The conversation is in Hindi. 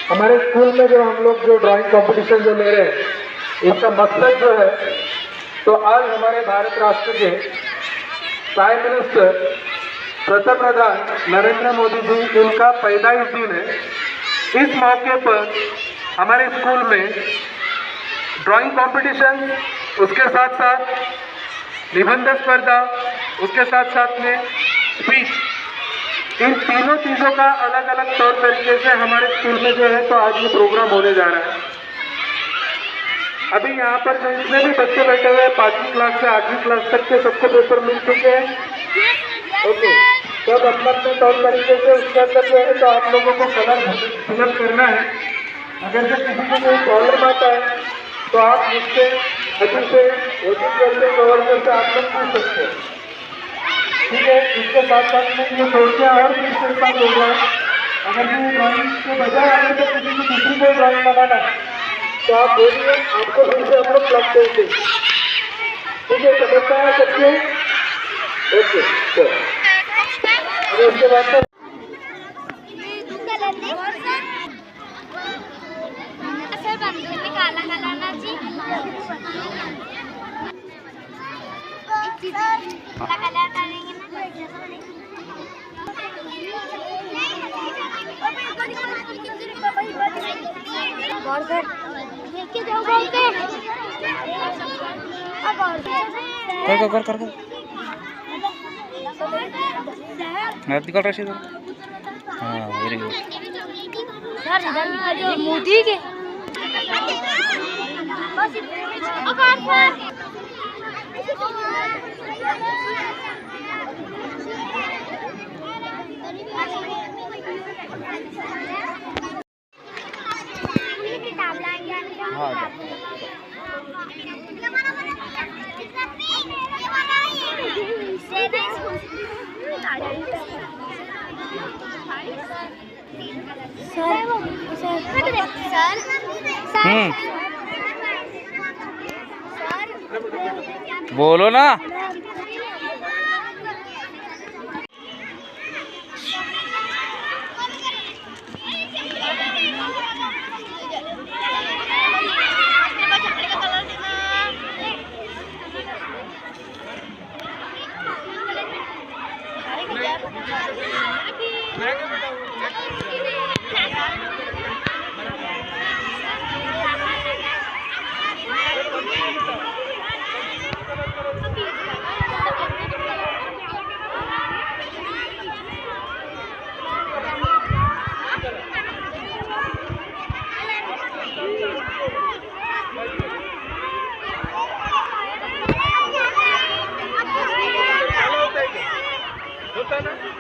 हमारे स्कूल में जो हम लोग जो ड्राइंग कंपटीशन जो ले रहे हैं, इसका मकसद जो है, तो आज हमारे भारत राष्ट्र के प्राइम मिनिस्टर प्रथम प्रधान नरेंद्र मोदी जी, इनका पैदाइश दिन है। इस मौके पर हमारे स्कूल में ड्राइंग कंपटीशन, उसके साथ साथ निबंध स्पर्धा, उसके साथ साथ में स्पीच, इन तीनों चीज़ों का अलग अलग तौर तरीके से हमारे स्कूल में जो है तो आज ये प्रोग्राम होने जा रहा है। अभी यहाँ पर जो जितने भी बच्चे बैठे हुए हैं 5वीं क्लास से 8वीं क्लास तक के, सबको पेपर मिल चुके हैं। ओके, तो अब अपना अपने तौर तरीके से उसके अंदर जो है तो आप लोगों को कलर फिलअप करना है। अगर से किसी को कोई प्रॉब्लम आता है तो आप मुझसे अभी से गवर्नर से आप लोग पूछ सकते हैं, ठीक है। इसके साथ साथ में ये सोचिए और भी इसके साथ हो गया है, अगर ये ड्राइंग के बजाय आगे तो किसी को दूसरी कोई ड्राइंग बनाना तो आप बोलिए, आपको फिर से हम लोग प्लग देंगे, ठीक है। समझता है सबको? ओके, तो उसके बाद कर निकल रशीद। हाँ, वेरी गुड सर। मोदी के बोलो ना। होता ना।